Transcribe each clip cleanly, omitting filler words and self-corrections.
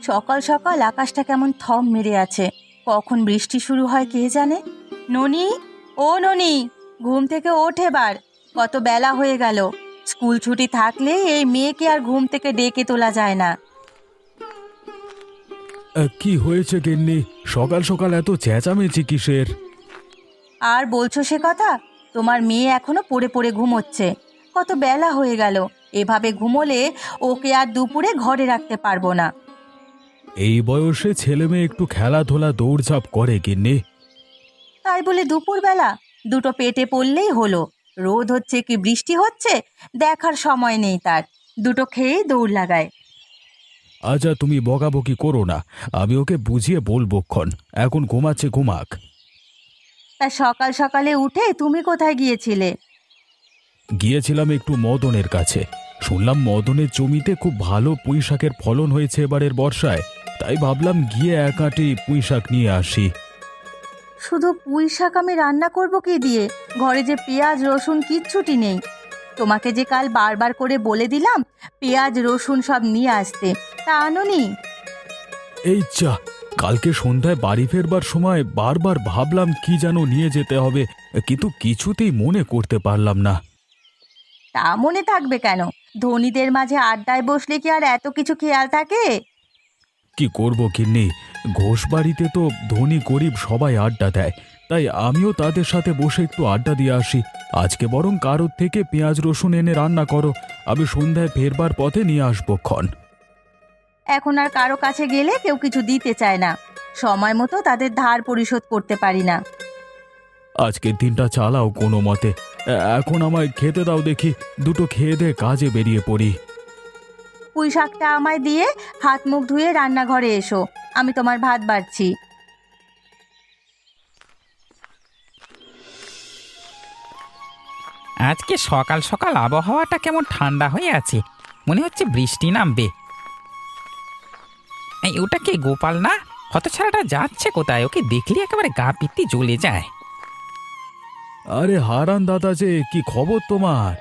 সকাল সকাল আকাশটা কেমন থম মেরে আছে। কখন বৃষ্টি শুরু হয় কে জানে। ননি, ও ননি, ঘুম থেকে ওঠ এবার। কত বেলা হয়ে গেল। স্কুল ছুটি থাকলে এই মেয়েকে আর ঘুম থেকে ডেকে তোলা যায় না। কি হয়েছে গিন্নি? সকাল সকাল এত চেঁচামেচি কিসের? আর বলছো সে কথা? তোমার মেয়ে এখনো পড়ে পড়ে ঘুমোচ্ছে। কত বেলা হয়ে গেল। এভাবে ঘুমোলে ওকে আর দুপুরে ঘরে রাখতে পারবো না। এই বয়সে ছেলে মেয়ে একটু খেলাধুলা দৌড়ঝাঁপ করে গিন্নি। তাই বলে দুপুরবেলা? দুটো পেটে পড়লেই হলো। রোদ হচ্ছে কি বৃষ্টি হচ্ছে দেখার সময় নেই তার। দুটো খেয়েই দৌড় লাগায়। আচ্ছা, তুমি বকাবকি করো না, আমি ওকে বুঝিয়ে বলবক্ষণ। এখন ঘুমাচ্ছে, ঘুমাক। তা সকাল সকালে উঠে তুমি কোথায় গিয়েছিলে? গিয়েছিলাম একটু মদনের কাছে। শুনলাম মদনের জমিতে খুব ভালো পুঁই শাকের ফলন হয়েছে এবারের বর্ষায়। তাই ভাবলাম গিয়ে এক আঁটি পুঁই শাক নিয়ে আসি। শুধু পুঁই শাক আমি রান্না করব কি দিয়ে? ঘরে যে পেঁয়াজ রসুন কিচ্ছুটি নেই। তোমাকে যে কাল বারবার করে বলে দিলাম পেঁয়াজ রসুন সব নিয়ে আসতে, তা আনোনি। এই যা, কালকে সন্ধ্যায় বাড়ি ফেরবার সময় বারবার ভাবলাম কি যেন নিয়ে যেতে হবে, কিন্তু কিছুতেই মনে করতে পারলাম না। তা মনে থাকবে কেন? ধনীদের মাঝে আড্ডায় বসলে কি আর এত কিছু খেয়াল থাকে? কি করব গিন্নি, ঘোষ বাড়িতে তো ধনী গরিব সবাই আড্ডা দেয়। তাই আমিও তাদের সাথে বসে একটু আড্ডা দিয়ে আসি। আজকে বরং কারোর থেকে পেঁয়াজ রসুন এনে রান্না করো, আমি সন্ধ্যায় ফেরবার পথে নিয়ে আসবো ক্ষণ। এখন আর কারো কাছে গেলে কেউ কিছু দিতে চায় না। সময় মতো তাদের ধার পরিশোধ করতে পারি না। আজকের দিনটা চালাও কোনো মতে। এখন আমায় খেতে দাও দেখি, দুটো খেয়ে দে কাজে বেরিয়ে পড়ি। পুঁই শাকটা আমায় দিয়ে হাত মুখ ধুয়ে রান্নাঘরে এসো, আমি তোমার ভাত বাড়ছি। আজকে সকাল সকাল আবহাওয়াটা কেমন ঠান্ডা হয়ে আছে, মনে হচ্ছে বৃষ্টি নামবে। এই ওটা কে, গোপাল না? হতছাড়াটা যাচ্ছে কোথায়? ওকে দেখলে একেবারে গা পিত্তি জ্বলে যায়। আরে হারান দাদা, যে কি খবর তোমার?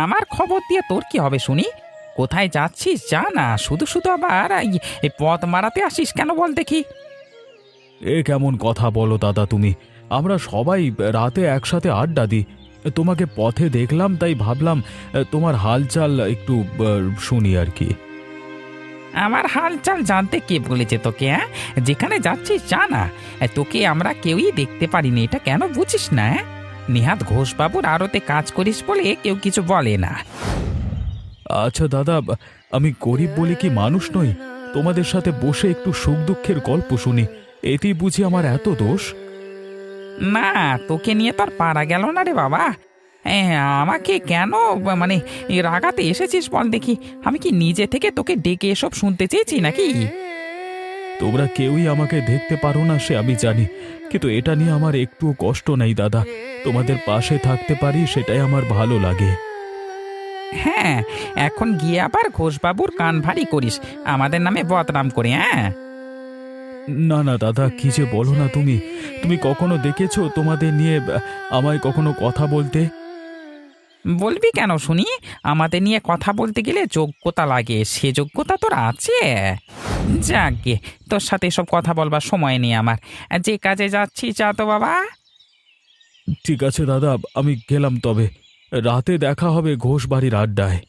আমার খবর দিয়ে তোর কি হবে শুনি? কোথায় যাচ্ছিস যা না, শুধু শুধু আবার এই পথ মারাতে আসিস কেন বল দেখি? এ কেমন কথা বলো দাদা তুমি? আমরা সবাই রাতে একসাথে আড্ডা দিই। তোমাকে পথে দেখলাম তাই ভাবলাম তোমার হালচাল একটু শুনি আর কি। আমার হালচাল জানতে কে বলেছে তোকে? হ্যাঁ, যেখানে যাচ্ছিস যা না, তোকে আমরা কেউই দেখতে পারিনি, এটা কেন বুঝিস না? নেহাত ঘোষবাবুর আড়তে কাজ করিস বলে কেউ কিছু বলে না। আচ্ছা দাদা, আমি গরিব বলে কি মানুষ নই? তোমাদের সাথে বসে একটু সুখ দুঃখের গল্প শুনি, এতেই বুঝি আমার এত দোষ? না, তোকে নিয়ে তোর পারা গেল না রে বাবা। আমাকে কেন মানে রাগাতে এসেছিস বল দেখি? আমি কি নিজে থেকে তোকে ডেকে এসব শুনতে চেয়েছি নাকি? তোমরা কেউই আমাকে দেখতে পারো না সে আমি জানি, কিন্তু এটা নিয়ে আমার একটুও কষ্ট নেই দাদা। তোমাদের পাশে থাকতে পারি সেটাই আমার ভালো লাগে। হ্যাঁ, এখন গিয়ে আবার ঘোষবাবুর কান ভারী করিস আমাদের নামে বদনাম করে। হ্যাঁ, না না দাদা, কি যে বলো না তুমি। তুমি কখনো দেখেছো তোমাদের নিয়ে আমায় কখনো কথা বলতে? বলবি কেন শুনি? আমাদের নিয়ে কথা বলতে গেলে যোগ্যতা লাগে, সে যোগ্যতা তোর আছে? যাকে, তোর সাথে এসব কথা বলবার সময় নেই আমার। যে কাজে যাচ্ছি যা তো বাবা। ঠিক আছে দাদা, আমি গেলাম তবে। রাতে দেখা হবে ঘোষ বাড়ির আড্ডায়।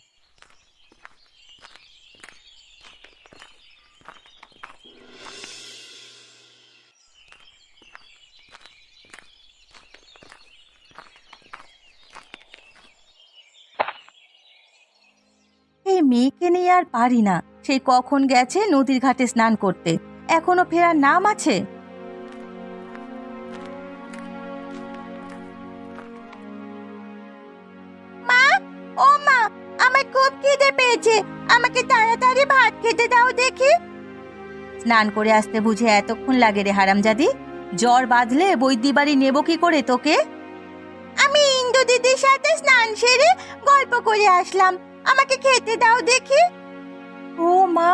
এই মেয়েকে নিয়ে আর পারি না। সেই কখন গেছে নদীর ঘাটে স্নান করতে, এখনো ফেরার নাম আছে? মা, ও মা, আমার খুব খিদে পেয়েছে, আমাকে তাড়াতাড়ি ভাত খেতে দাও দেখি। স্নান করে আসতে বুঝে এতক্ষণ লাগে রে হারামজাদি? জ্বর বাঁধলে বৈদ্যি বাড়ি নেব কি করে তোকে? আমি ইন্দু দিদির সাথে স্নান সেরে গল্প করে আসলাম, আমাকে খেতে দাও দেখি। ও মা,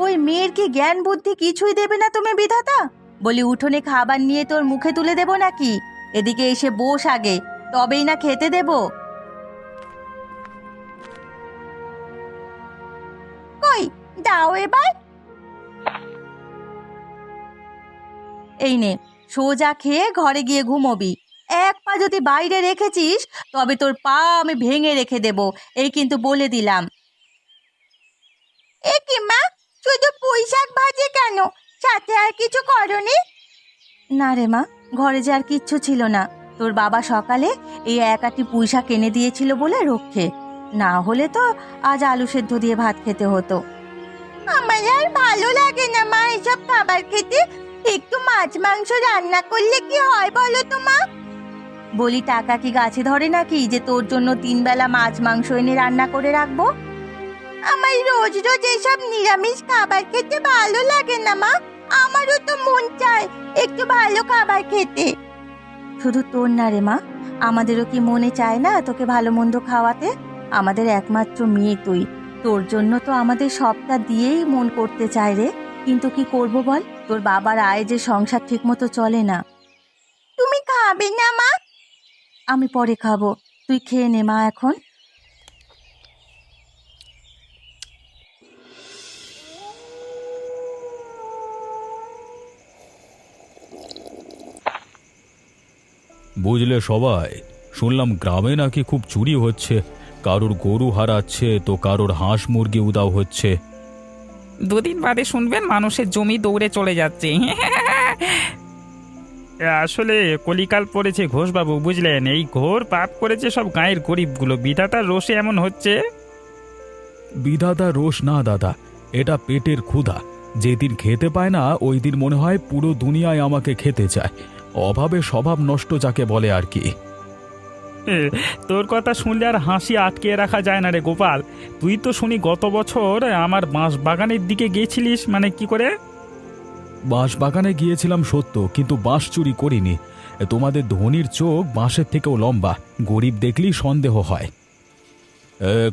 ওই মেয়ের কি জ্ঞান বুদ্ধি কিছুই দেবে না তুমি বিধাতা? বলি উঠোনে খাবার নিয়ে তোর মুখে তুলে দেব নাকি? এদিকে এসে বস আগে, তবেই না খেতে দেব। কই দাও এবার, এই নে, সোজা খেয়ে ঘরে গিয়ে ঘুমোবি। এক পা যদি বাইরে রেখেছিস তবে তোর পা আমি ভেঙে রেখে দেব, এই কিন্তু বলে দিলাম। এ কি মা, শুধু পুঁই শাক ভাজি কেন? সাথে আর কিছু করনি? না রে মা, ঘরে যে আর কিচ্ছু ছিল না। তোর বাবা সকালে এই এক আঁটি পুঁই শাক এনে দিয়েছিল বলে রক্ষে, না হলে তো আজ আলু সেদ্ধ দিয়ে ভাত খেতে হতো। আমার আর ভালো লাগে না মা এসব খাবার খেতে। একটু মাছ মাংস রান্না করলে কি হয় বলো তো মা? বলি, টাকা কি গাছে ধরে নাকি যে তোর জন্য 3 বেলা মাছ মাংস এনে রান্না করে রাখবো? আমার রোজ রোজ এসব নিরামিষ খাবার খেতে ভালো লাগে না মা। আমারও তো মন চায় একটু ভালো খাবার খেতে। শুধু তোর না রে মা, আমাদেরও কি মনে চায় না তোকে ভালো মন্দ খাওয়াতে? আমাদের একমাত্র মেয়ে তুই, তোর জন্য তো আমাদের সবটা দিয়েই মন করতে চায় রে। কিন্তু কি করব বল, তোর বাবার আয় যে সংসার ঠিক মতো চলে না। তুমি খাবে না মা? আমি পরে খাবো, তুই খেয়ে নে মা এখন। বুঝলে সবাই, শুনলাম গ্রামে নাকি খুব চুরি হচ্ছে। কারোর গরু হারাচ্ছে তো কারোর হাঁস মুরগি উধাও হচ্ছে। 2 দিন বাদে শুনবেন মানুষের জমি দৌড়ে চলে যাচ্ছে। আসলে কলিকাল পড়েছে ঘোষবাবু, বুঝলেন? এই ঘোর পাপ করেছে সব গাঁয়ের গরিবগুলো, বিধাতার রোষে এমন হচ্ছে। বিধাতা রোষ না দাদা, এটা পেটের ক্ষুধা। যেদিন খেতে পায় না ওই দিন মনে হয় পুরো দুনিয়ায় আমাকে খেতে চায়। অভাবে স্বভাব নষ্ট যাকে বলে আর কি। তোর কথা শুনলে আর হাসি আটকে রাখা যায় না রে গোপাল। তুই তো শুনি গত বছর আমার বাঁশ বাগানের দিকে গিয়েছিলিস, মানে কি করে? বাঁশ বাগানে গিয়েছিলাম সত্য, কিন্তু বাঁশ চুরি করিনি। তোমাদের ধনির চোখ বাঁশের থেকেও লম্বা, গরিব দেখলেই সন্দেহ হয়।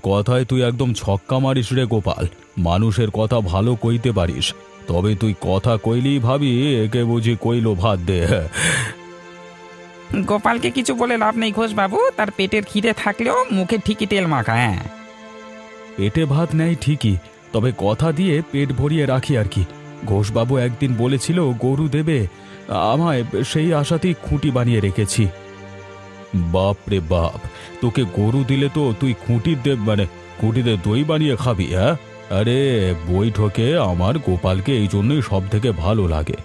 কথায় তুই একদম ছক্কা মারিস রে গোপাল। মানুষের কথা ভালো কইতে পারিস, তবে তুই কথা কইলেই ভাবি একে বুঝি কইলো ভাত দে। গোপালকে কিছু বলে লাভ নেই ঘোষবাবু, তার পেটের খিদে থাকলেও মুখে ঠিকই তেল মাখা। হ্যাঁ, পেটে ভাত নেয় ঠিকই, তবে কথা দিয়ে পেট ভরিয়ে রাখি আর কি। ঘোষবাবু একদিন বলেছিল গরু দেবে আমায়, সেই আশাতেই খুঁটি বানিয়ে রেখেছি। বাপ রে বাপ, তোকে গরু দিলে তো তুই খুঁটিতে দই বানিয়ে খাবি? হ্যাঁ, আরে বৈঠকে আমার গোপালকে এই জন্যই সব থেকে ভালো লাগে।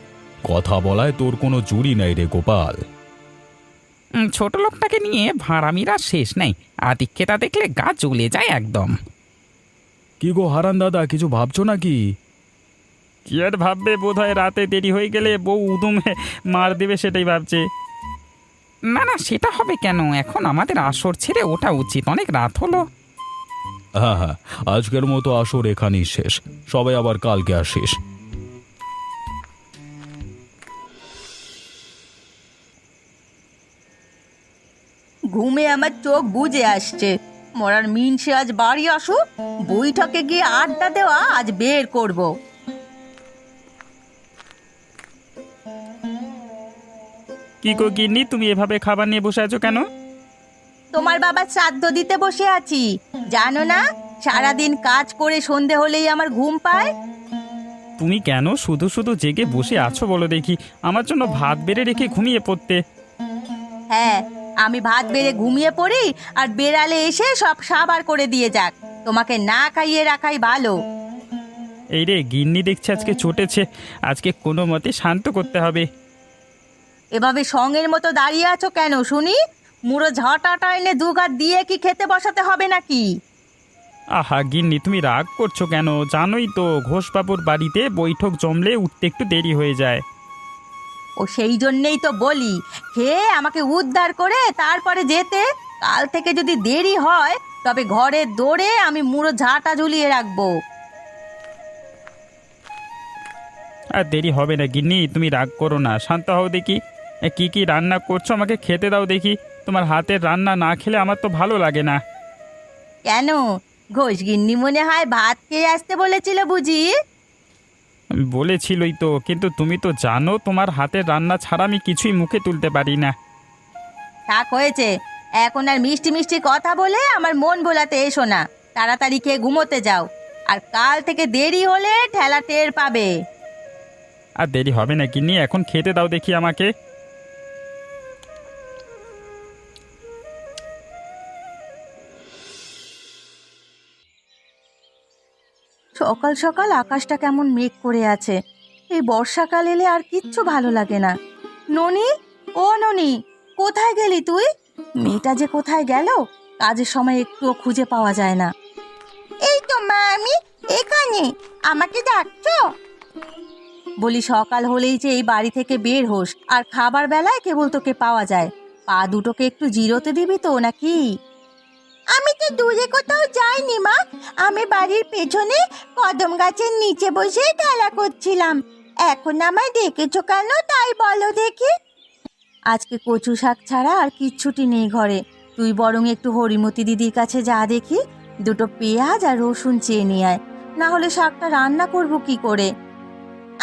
কথা বলায় তোর কোনো জুড়ি নাই রে গোপাল। ছোট লোকটাকে নিয়ে ভাড়ামিরা শেষ নেই, আদিক্ষেতা দেখলে গা জ্বলে যায় একদম। কি গো হারান দাদা, কিছু ভাবছো নাকি? কি আর ভাববে, বোধ হয় রাতে দেরি হয়ে গেলে বউ উদুমে মার দেবে, সেটাই ভাবছে। না না, সেটা হবে কেন? এখন আমাদের আসর ছেড়ে ওঠা উচিত, অনেক রাত হলো। হ্যাঁ হ্যাঁ, আজকের মতো আসর এখানেই শেষ, সবাই আবার কালকে আসিস। ঘুমে আমার চোখ বুজে আসছে। মরার মিনসে আজ বাড়ি আসুক, বৈঠকে গিয়ে আড্ডা দেওয়া আজ বের করব। কি গো গিন্নি, তুমি এভাবে খাবার নিয়ে বসে আছো কেন? তোমার বাবার শ্রাদ্ধ দিতে বসে আছি, জানো না? সারাদিন কাজ করে সন্ধে হলেই আমার ঘুম পায়। তুমি কেন শুধু শুধু জেগে বসে আছো বলো দেখি? আমার জন্য ভাত বেড়ে রেখে ঘুমিয়ে পড়তে। হ্যাঁ, আমি ভাত বেড়ে ঘুমিয়ে পড়ি আর বেড়ালে এসে সব সাবার করে দিয়ে যাক। তোমাকে না খাইয়ে রাখাই ভালো। এই রে, গিন্নি দেখছে আজকে চটেছে, আজকে কোনো মতে শান্ত করতে হবে। এভাবে সঙ্গের মতো দাঁড়িয়ে আছো কেন শুনি? মুড়ো ঝাঁটাটা এনে দুগাত দিয়ে কি খেতে বসাতে হবে নাকি? আহা গিন্নি, তুমি রাগ করছো কেন? জানোই তো ঘোষবাবুর বাড়িতে বৈঠক জমলে উঠতে একটু দেরি হয়ে যায়। ও সেই জন্যেই তো বলি, খেয়ে আমাকে উদ্ধার করে তারপরে যেতে। কাল থেকে যদি দেরি হয় তবে ঘরের দৌড়ে আমি মুড়ো ঝাঁটা ঝুলিয়ে রাখবো। আর দেরি হবে না গিন্নি, তুমি রাগ করো না, শান্ত হও দেখি। কি কি রান্না করছো আমাকে খেতে দাও দেখি। তোমার হাতের রান্না না খেলে আমার তো ভালো লাগে না। কেন, ঘোষগিন্নি মনে হয় ভাত খেয়ে আসতে বলেছিল বুঝি? বলেছিলই তো, কিন্তু তুমি তো জানো তোমার হাতের রান্না ছাড়া আমি কিছুই মুখে তুলতে পারি না। থাক, হয়েছে। এখন আর মিষ্টি মিষ্টি কথা বলে আমার মন ভোলাতে এসো না। তাড়াতাড়ি খেয়ে ঘুমোতে যাও, আর কাল থেকে দেরি হলে ঠেলা টের পাবে। আর দেরি হবে না গিন্নি, এখন খেতে দাও দেখি আমাকে। সকাল সকাল আকাশটা কেমন মেঘ করে আছে। এই বর্ষাকাল এলে আর কিচ্ছু ভালো লাগে না। ননি, ও ননি, কোথায় গেলি তুই? মেয়েটা যে কোথায় গেল, কাজের সময় একটুও খুঁজে পাওয়া যায় না। এই তো মা, আমি এখানে, আমাকে ডাকছো? বলি সকাল হলেই যে এই বাড়ি থেকে বের হোস, আর খাবার বেলায় কেবল তোকে পাওয়া যায়। পা দুটোকে একটু জিরোতে দিবি তো নাকি? আমি তো দূরে কোথাও যাইনি মা, আমি বাড়ির পেছনে কদম গাছের নিচে বসে খেলা করছিলাম। এখন আমায় ডেকেছো কেন তাই বলো দেখি। আজকে কচু শাক ছাড়া আর কিচ্ছুটি নেই ঘরে। তুই বরং একটু হরিমতি দিদির কাছে যা দেখি, দুটো পেঁয়াজ আর রসুন চেয়ে নিয়ে আয়, না হলে শাকটা রান্না করব কি করে?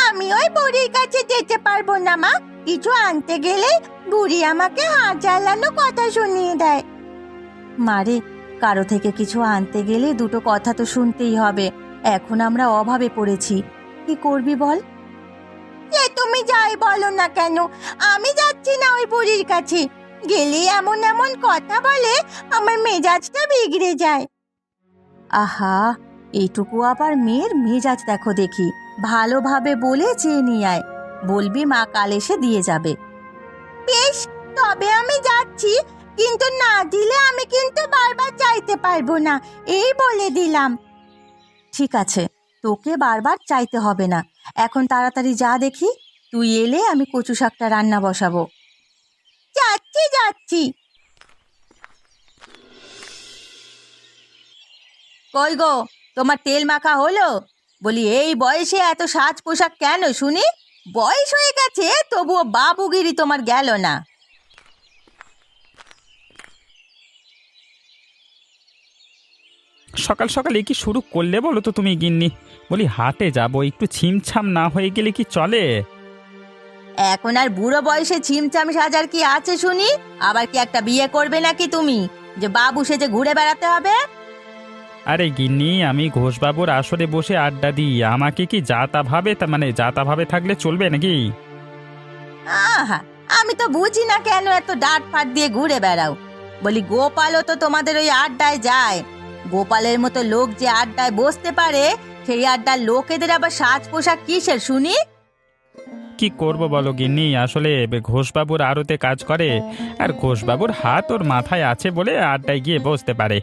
আমি ওই বুড়ির কাছে যেতে পারবো না মা, কিছু আনতে গেলে বুড়ি আমাকে হাত জ্বালানো কথা শুনিয়ে দেয়। মারে, কারো থেকে কিছু আনতে গেলে দুটো কথা তো শুনতেই হবে। এখন আমরা অভাবে পড়েছি, কি করবি বল? সে তুমি যাই বলো না কেন, আমি যাচ্ছি না ওই বুড়ির কাছে। গেলে এমন এমন কথা বলে আমার মেজাজটা বিগড়ে যায়। আহা, এইটুকু আবার মেয়ের মেজাজ দেখো দেখি। ভালোভাবে বলে চেয়ে নিয়ে আয়, বলবি মা কাল এসে দিয়ে যাবে। বেশ, তবে আমি যাচ্ছি, কিন্তু না দিলে আমি কিন্তু বারবার চাইতে পারবো না, এই বলে দিলাম। ঠিক আছে, তোকে বারবার চাইতে হবে না। এখন তাড়াতাড়ি যা দেখি, তুই এলে আমি কচু শাকটা রান্না বসাবো। যাচ্ছি যাচ্ছি। কই গো, তোমার তেল মাখা হলো? বলি এই বয়সে এত সাজ পোশাক কেন শুনি? বয়স হয়ে গেছে তবুও বাবুগিরি তোমার গেল না। সকাল সকাল কি শুরু করলে বলো তো তুমি গিন্নি? বলি হাটে যাব, একটু ছিমছাম না হয়ে গেলে কি চলে? এখন আর বুড়ো বয়সে ছিমছাম সাজার কি আছে শুনি? আবার কি একটা বিয়ে করবে নাকি তুমি, যে বাবু সেজে ঘুরে বেড়াতে হবে? আরে গিন্নি, আমি ঘোষবাবুর আসরে বসে আড্ডা দিই, আমাকে কি যাতা ভাবে, মানে যাতা ভাবে থাকলে চলবে নাকি? আহা, আমি তো বুঝি না কেন এত ডাঁট ফাট দিয়ে ঘুরে বেড়াও। বলি গোপালও তো তোমাদের ওই আড্ডায় যায়। গোপালের মতো লোক যে আড্ডায় বসতে পারে, সেই আড্ডার লোকেদের আবার সাজ পোশাক কিসের শুনি? কি করব বলো গিন্নি, আসলে ঘোষবাবুর আড়তে কাজ করে, আর ঘোষবাবুর হাত ওর মাথায় আছে বলে আড্ডায় গিয়ে বসতে পারে।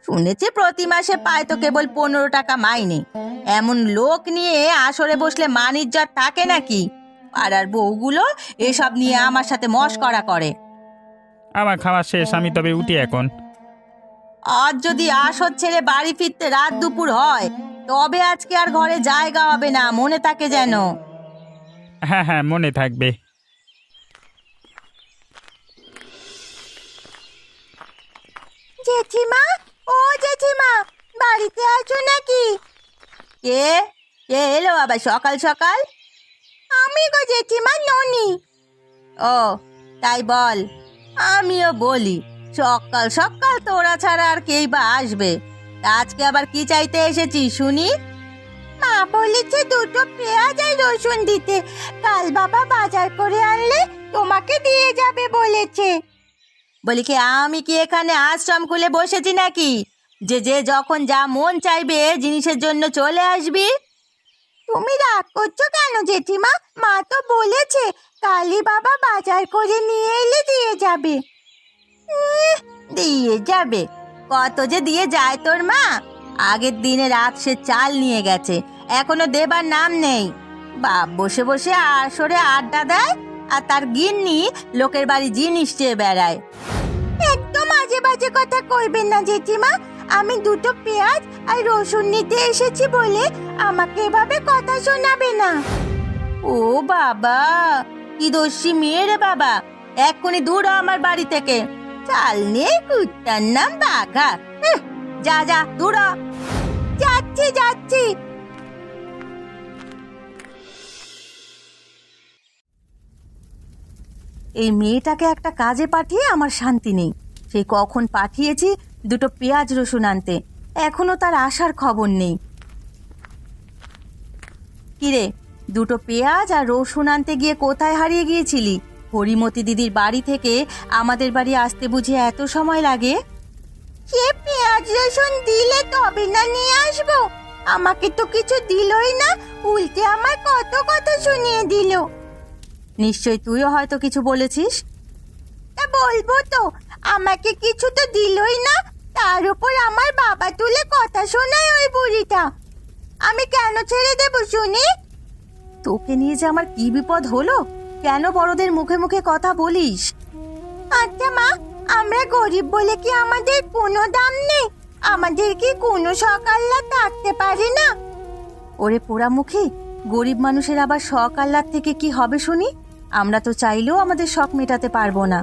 শুনেছি প্রতি মাসে পায় তো কেবল 15 টাকা মাইনে। এমন লোক নিয়ে আসরে বসলে মান ইজ্জত থাকে নাকি? পাড়ার বউগুলো এসব নিয়ে আমার সাথে মশকরা করে। আমার খাওয়া শেষ, আমি তবে উঠি এখন। আজ যদি আসর ছেড়ে বাড়ি ফিরতে রাত দুপুর হয়, তবে আজকে আর ঘরে জায়গা হবে না, মনে থাকে যেন। হ্যাঁ হ্যাঁ, মনে থাকবে। জেঠিমা, ও জেঠিমা, বাড়িতে আছো নাকি? কে কে এলো আবার সকাল সকাল? আমি গো জেঠিমা, ননি। ও তাই বল। আমিও বলি, সকাল সকাল তোরা ছাড়া আর কেই বা আসবে? তা আজকে আবার কি চাইতে এসেছি শুনি? মা বলেছে দুটো পেঁয়াজ আর রসুন দিতে, কাল বাবা বাজার করে আনলে তোমাকে দিয়ে যাবে বলেছে। বলি কি আমি কি এখানে আশ্রম খুলে বসেছি নাকি, যে যে যখন যা মন চাইবে জিনিসের জন্য চলে আসবি? তুমি রাগ করছো কেন জেঠিমা? মা তো বলেছে কালই বাবা বাজার করে নিয়ে এলে দিয়ে যাবে। দিয়ে যাবে? কত যে দিয়ে যায় তোর মা! আগের দিনে রাত সে চাল নিয়ে গেছে, এখনো দেবার নাম নেই। বাপ বসে বসে আসরে আড্ডা দেয়, আর তার গিন্নি লোকের বাড়ি জিনিস চেয়ে বেড়ায়। একদম আজে বাজে কথা কইবেন না জেঠিমা। আমি দুটো পেঁয়াজ আর রসুন নিতে এসেছি বলে আমাকে এভাবে কথা শোনাবে না। ও বাবা, কি দোষী মেয়ে রে বাবা! এক্ষুনি দূর হ আমার বাড়ি থেকে। চাল নিয়ে কুত্তার নাম বাঘা। যা যা, দূর হ। যাচ্ছি যাচ্ছি। এই মেয়েটাকে একটা কাজে পাঠিয়ে আমার শান্তি নেই। সেই কখন পাঠিয়েছি দুটো পেঁয়াজ রসুন আনতে, এখনো তার আসার খবর নেই। কিরে, দুটো পেঁয়াজ আর রসুন আনতে গিয়ে কোথায় হারিয়ে গিয়েছিলি? হরিমতি দিদির বাড়ি থেকে আমাদের বাড়ি আসতে বুঝি এত সময় লাগে? সে পেঁয়াজ রসুন দিলে তবে না নিয়ে আসবো। আমাকে তো কিছু দিলই না, উল্টে আমার কত কথা শুনিয়ে দিল। নিশ্চয় তুইও হয়তো কিছু বলেছিস। তা বলবো তো, আমাকে কিছু তো দিলই না, তার উপর আমার বাবা তুলে কথা শোনায় ওই বুড়িটা। আমি কেন ছেড়ে দেব শুনি? তোকে নিয়ে যে আমার কি বিপদ হলো, কেন বড়দের মুখে মুখে কথা বলিস? আচ্ছা মা, আমরা গরিব বলে কি আমাদের কোনো দাম নেই? আমাদের কি কোনো সকাল্লা থাকতে পারে না? ওরে পোড়ামুখী, গরিব মানুষের আবার শখ আহ্লাদ থেকে কি হবে শুনি? আমরা তো চাইলেও আমাদের শখ মেটাতে পারবো না,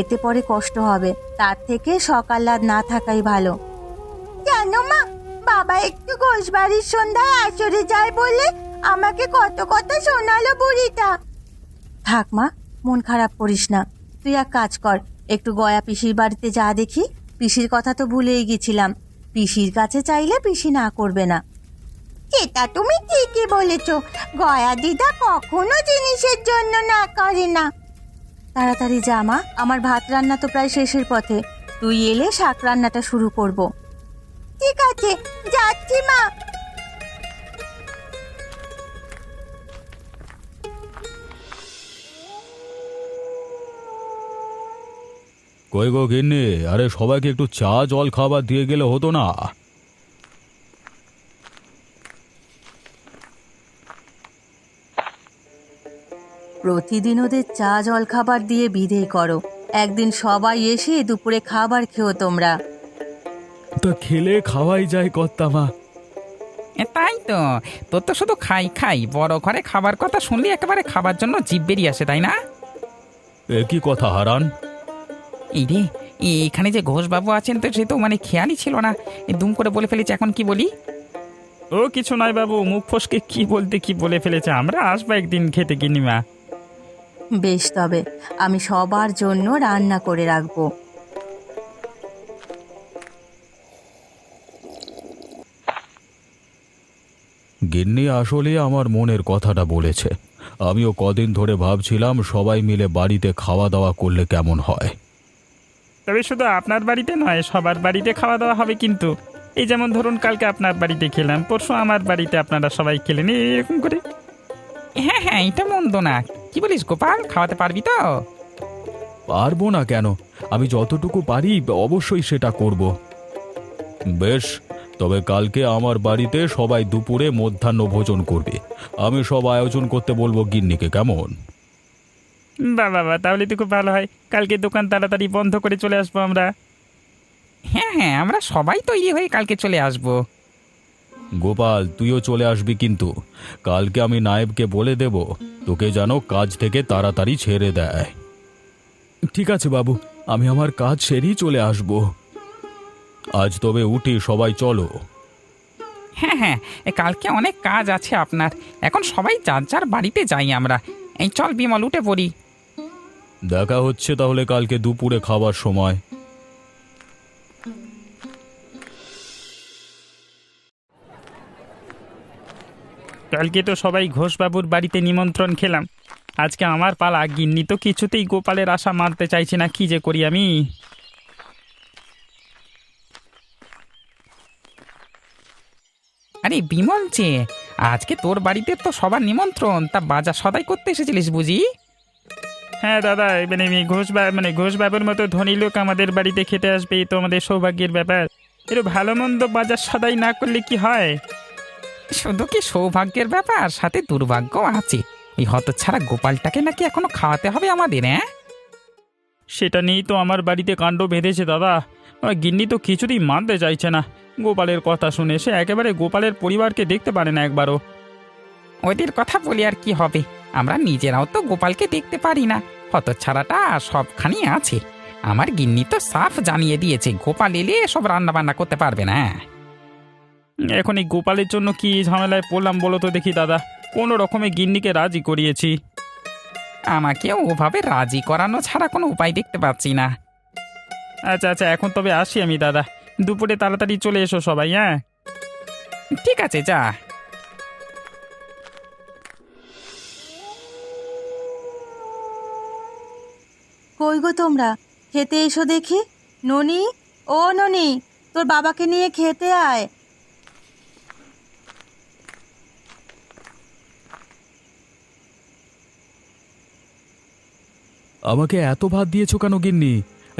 এতে পরে কষ্ট হবে। তার থেকে শখ আহ্লাদ না থাকাই ভালো। জানো মা, বাবা একটু ঘোষবাড়ির সন্ধ্যায় আসরে যায় বলে আমাকে কত কথা শোনালো বুড়িটা। থাক মা, মন খারাপ করিস না। তুই এক কাজ কর, একটু গয়া পিসির বাড়িতে যা দেখি। পিসির কথা তো ভুলেই গেছিলাম। পিসির কাছে চাইলে পিসি না করবে না। সেটা তুমি ঠিকই বলেছ, গয়া দিদা কখনো জিনিসের জন্য না করে না। তাড়াতাড়ি যা মা, আমার ভাত রান্না তো প্রায় শেষের পথে। তুই এলে শাক রান্নাটা শুরু করব। ঠিক আছে, যাচ্ছি মা। কই গো গিন্নি, আরে সবাইকে একটু চা জল খাবার দিয়ে গেলে হতো না? প্রতিদিন ওদের চা জল খাবার দিয়ে বিদেয় করো, একদিন সবাই এসে দুপুরে খাবার খেও তোমরা। তা খেলে খাওয়াই যায় কর্তামা। তাই তো, তোর তো শুধু খাই খাই, বড় ঘরে খাবার কথা শুনলে একেবারে খাবার জন্য জিভ বেরিয়ে আসে, তাই না? এ কি কথা হারান? এই রে, এখানে যে ঘোষবাবু আছেন তো সে তো মানে খেয়ালই ছিল না, দুম করে বলে ফেলেছে। এখন কি বলি? ও কিছু নয় বাবু, মুখ ফসকে কি বলতে কি বলে ফেলেছে। আমরা আসবো একদিন খেতে গিনিমা। বেশ, তবে আমি সবার জন্য রান্না করে রাখবো। গিন্নি আসলে আমার মনের কথাটা বলেছে। আমিও কদিন ধরে ভাবছিলাম সবাই মিলে বাড়িতে খাওয়া দাওয়া করলে কেমন হয়। তবে শুধু আপনার বাড়িতে নয়, সবার বাড়িতে খাওয়া দাওয়া হবে কিন্তু। এই যেমন ধরুন, কালকে আপনার বাড়িতে খেলাম, পরশু আমার বাড়িতে আপনারা সবাই খেলেন, এরকম করে। হ্যাঁ হ্যাঁ, এটা মন্দ না। কি বলিস গোপাল, খাওয়াতে পারবি তো? পারবো না কেন, আমি যতটুকু পারি অবশ্যই সেটা করব। বেশ, তবে কালকে আমার বাড়িতে সবাই দুপুরে মধ্যাহ্ন ভোজন করবে। আমি সব আয়োজন করতে বলবো গিন্নিকে, কেমন? বাবা, তাহলে তো খুব ভালো হয়। কালকে দোকান তাড়াতাড়ি বন্ধ করে চলে আসবো আমরা। হ্যাঁ হ্যাঁ, আমরা সবাই তৈরি হয়ে কালকে চলে আসবো। গোপাল, তুইও চলে আসবি কিন্তু। কালকে আমি নায়েবকে বলে দেব তোকে যেন কাজ থেকে তাড়াতাড়ি ছেড়ে দেয়। ঠিক আছে বাবু, আমি আমার কাজ সেরেই চলে আসব। আজ তবে উঠি, সবাই চলো। হ্যাঁ হ্যাঁ, কালকে অনেক কাজ আছে আপনার। এখন সবাই যার যার বাড়িতে যাই আমরা। এই চল বিমল, উঠে পড়ি। দেখা হচ্ছে তাহলে কালকে দুপুরে খাবার সময়। কালকে তো সবাই ঘোষবাবুর বাড়িতে নিমন্ত্রণ খেলাম, আজকে আমার পালা। গিন্নি তো কিছুতেই গোপালের আশা মানতে চাইছে না, কি যে করি আমি। আরে বিমল যে, আজকে তোর বাড়িতে তো সবার নিমন্ত্রণ, তা বাজার সদাই করতে এসেছিলিস বুঝি? হ্যাঁ দাদা, ঘোষবাবুর মতো ধনী লোক আমাদের বাড়িতে খেতে আসবে, এই তো আমাদের সৌভাগ্যের ব্যাপার। একটু ভালো মন্দ বাজার সদাই না করলে কি হয়? শুধু কি সৌভাগ্যের ব্যাপার, সাথে দুর্ভাগ্য আছে। এই হতচ্ছাড়া গোপালটাকে নাকি এখনো খাওয়াতে হবে আমাদের। হ্যাঁ, সেটা নিয়েই তো আমার বাড়িতে কাণ্ড বেঁধেছে দাদা। গিন্নি তো কিছুতেই মানতে চাইছে না গোপালের কথা শুনে। সে একেবারে গোপালের পরিবারকে দেখতে পারে না একবারও। ওদের কথা বলি আর কি হবে, আমরা নিজেরাও তো গোপালকে দেখতে পারি না। হতচ্ছাড়াটা সবখানি আছে। আমার গিন্নি তো সাফ জানিয়ে দিয়েছে গোপাল এলে সব রান্না বান্না করতে পারবে না। এখন এই গোপালের জন্য কি ঝামেলায় পড়লাম বলো তো দেখি দাদা। কোনো রকমে গিন্নিকে রাজি করিয়েছি। আমাকে ওভাবে রাজি করানো ছাড়া কোনো উপায় দেখতে পাচ্ছি না। আচ্ছা আচ্ছা, এখন তবে আসি আমি দাদা। দুপুরে তাড়াতাড়ি চলে এসো সবাই। হ্যাঁ ঠিক আছে, যা। কই গো তোমরা, খেতে এসো দেখি। ননি, ও ননি, তোর বাবাকে নিয়ে খেতে আয়। আমাকে এত ভাত দিয়েছো কেন গিন্নি?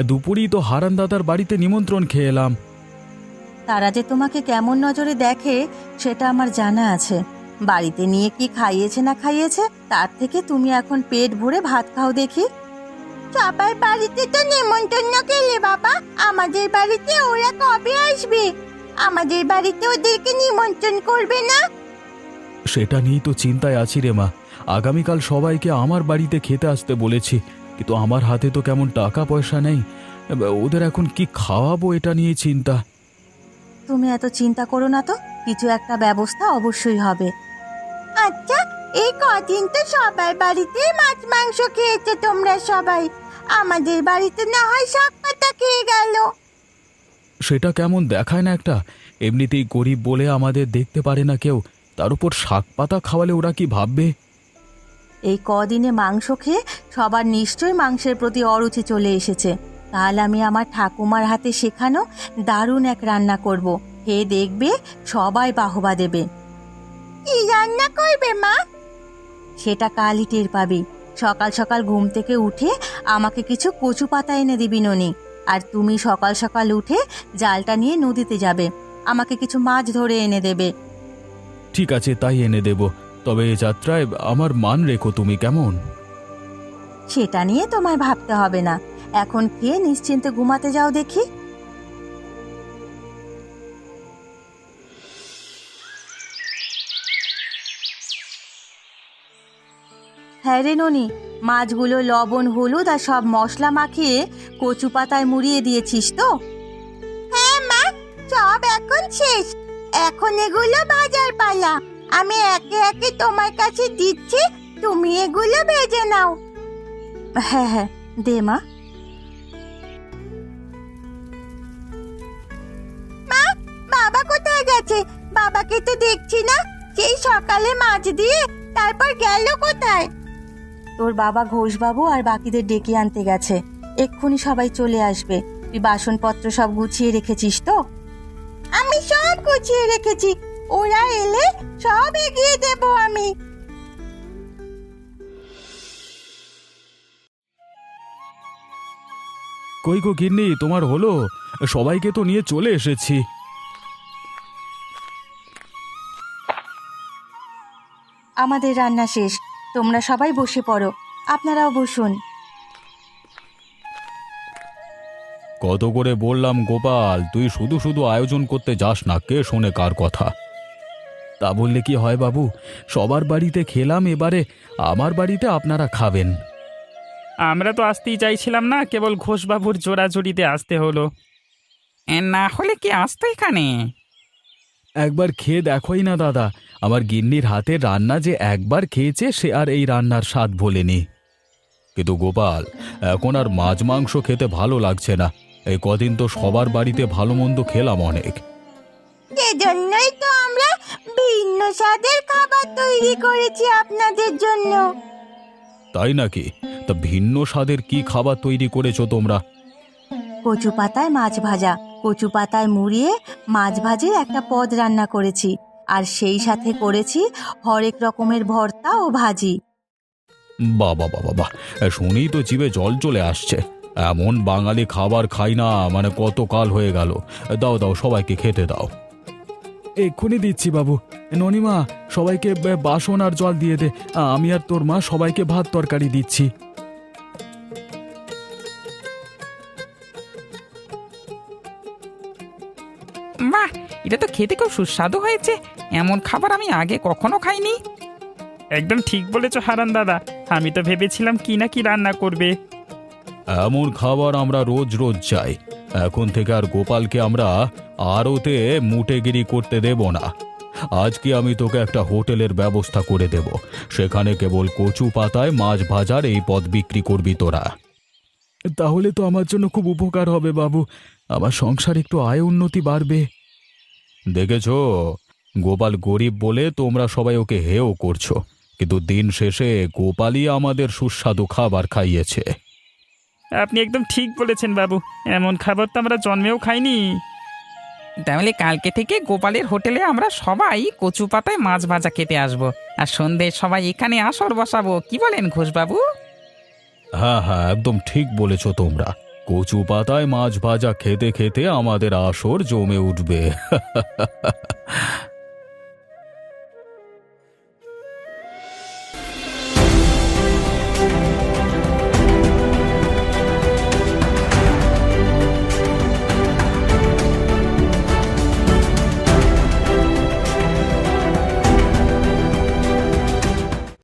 দুপুরেই তো হারান দাদার বাড়িতে নিমন্ত্রণ খেয়ে এলাম। তারা যে তোমাকে কেমন নজরে দেখে সেটা আমার জানা আছে। বাড়িতে নিয়ে কি খাইয়েছে না খাইয়েছে, তার থেকে তুমি এখন পেট ভরে ভাত খাও দেখি। সবার বাড়িতে তো নিমন্ত্রণ খেলে বাবা, আমাদের বাড়িতে ওরা কবে আসবে? আমাদের বাড়িতে ওদেরকে নিমন্ত্রণ করবে না? সেটা নিয়েই তো চিন্তায় আছি রে মা। আগামীকাল সবাইকে আমার বাড়িতে খেতে আসতে বলেছি, কিন্তু আমার হাতে তো কেমন টাকা পয়সা নেই। ওদের এখন কি খাওয়াবো এটা নিয়ে চিন্তা। তুমি এত চিন্তা করো না তো, কিছু একটা ব্যবস্থা অবশ্যই হবে। আচ্ছা, এই কদিন তো সবার বাড়িতে মাছ মাংস খেয়েছো তোমরা সবাই, আমাদের বাড়িতে না হয় শাক পাতা খেয়ে গেল। সেটা কেমন দেখায় না একটা? এমনিতেই গরিব বলে আমাদের দেখতে পারে না কেউ, তার উপর শাক পাতা খাওয়ালে ওরা কি ভাববে? এই কদিনে মাংস খেয়ে সবার নিশ্চয়ই মাংসের প্রতি অরুচি চলে এসেছে। কাল আমি আমার ঠাকুমার হাতে শেখানো দারুণ এক রান্না করব, খেয়ে দেখবে সবাই বাহবা দেবে। কি রান্না করবে মা? সেটা কালই টের পাবি। সকাল সকাল ঘুম থেকে উঠে আমাকে কিছু কচু পাতা এনে দিবি ননি। আর তুমি সকাল সকাল উঠে জালটা নিয়ে নদীতে যাবে, আমাকে কিছু মাছ ধরে এনে দেবে। ঠিক আছে, তাই এনে দেব। তবে এ যাত্রায় আমার মান রেখো তুমি, কেমন? সেটা নিয়ে তোমায় ভাবতে হবে না, এখন খেয়ে নিশ্চিন্তে ঘুমাতে যাও দেখি। হ্যাঁ রে ননি, মাছগুলো লবণ হলুদ আর সব মশলা মাখিয়ে কচু পাতায় মুড়িয়ে দিয়েছিস তো? হ্যাঁ মা, সব এখন শেষ। এখন এগুলো ভাজার পালা। আমি একে একে তোমার কাছে দিচ্ছি, তুমি এগুলো ভেজে নাও। হ্যাঁ হ্যাঁ, দে মা। মা, বাবা কোথায় গেছে? বাবাকে তো দেখছি না, সেই সকালে মাছ দিয়ে তারপর গেল কোথায়? তোর বাবা ঘোষবাবু আর বাকিদের ডেকে আনতে গেছে, এক্ষুনি সবাই চলে আসবে। তুই বাসনপত্র সব গুছিয়ে রেখেছিস তো? আমি সব গুছিয়ে রেখেছি, ওরা এলে সব এগিয়ে দেব আমি। কই গো গিন্নি, তোমার হলো? সবাইকে তো নিয়ে চলে এসেছি। আমাদের রান্না শেষ, তোমরা সবাই বসে পড়ো। আপনারাও বসুন। কত করে বললাম গোপাল, তুই শুধু শুধু আয়োজন করতে যাস না, কে শোনে কার কথা? তা বললে কি হয় বাবু? সবার বাড়িতে খেলাম, এবারে আমার বাড়িতে আপনারা খাবেন। আমরা তো আসতেই চাইছিলাম না, কেবল ঘোষবাবুর জোড়াজুড়িতে আসতে হলো। না হলে কি আসতো এখানে? একবার খেয়ে দেখোই না দাদা, আমার গিন্নির হাতের রান্না যে একবার খেয়েছে সে আর এই রান্নার স্বাদ ভোলেনি। কিন্তু গোপাল, এখন আর মাছ মাংস খেতে ভালো লাগছে না। এই কদিন তো সবার বাড়িতে ভালো মন্দ খেলাম অনেক। সেজন্যই তো আমরা ভিন্ন স্বাদের খাবার তৈরি করেছি আপনাদের জন্য। তাই নাকি? তা ভিন্ন স্বাদের কি খাবার তৈরি করেছো তোমরা? কচু পাতায় মাছ ভাজা, কচু পাতায় মুড়িয়ে মাছ ভাজির একটা পদ রান্না করেছি, আর সেই সাথে করেছি হরেক রকমের ভর্তা ও ভাজি। বাবা বাবা বাবা, শুনেই তো জিভে জল চলে আসছে। এমন বাঙালি খাবার খাই না, মানে কত কাল হয়ে গেল। দাও দাও, সবাইকে খেতে দাও। এক্ষুনি দিচ্ছি বাবু। ননিমা, সবাইকে বাসন আর জল দিয়ে দে। আমি আর তোর মা সবাইকে ভাত তরকারি দিচ্ছি। বাহ, এটা তো খেতে খুব সুস্বাদু হয়েছে। এমন খাবার আমি আগে কখনো খাইনি। একদম ঠিক বলেছ হারান দাদা, আমি তো ভেবেছিলাম কি না কি রান্না করবে। এমন খাবার আমরা রোজ রোজ চাই। এখন থেকে আর গোপালকে আমরা আড়তে মুটেগিরি করতে দেব না। আজকে আমি তোকে একটা হোটেলের ব্যবস্থা করে দেব, সেখানে কেবল কচু পাতায় মাছ ভাজার এই পদ বিক্রি করবি তোরা। তাহলে তো আমার জন্য খুব উপকার হবে বাবু, আমার সংসার একটু আয় উন্নতি বাড়বে। দেখেছো, গোপাল গরিব বলে তোমরা সবাই ওকে হেও করছো, কিন্তু দিন শেষে গোপালই আমাদের সুস্বাদু খাবার খাইয়েছে। আপনি একদম ঠিক বলেছেন বাবু, এমন খাবার তো আমরা জন্মেও খাইনি। তাহলে কালকে থেকে গোপালের হোটেলে আমরা সবাই কচু পাতায় মাছ ভাজা খেতে আসবো, আর সন্ধে সবাই এখানে আসর বসাবো, কি বলেন ঘোষবাবু? হ্যাঁ হ্যাঁ, একদম ঠিক বলেছ তোমরা। কচু পাতায় মাছ ভাজা খেতে খেতে আমাদের আসর জমে উঠবে।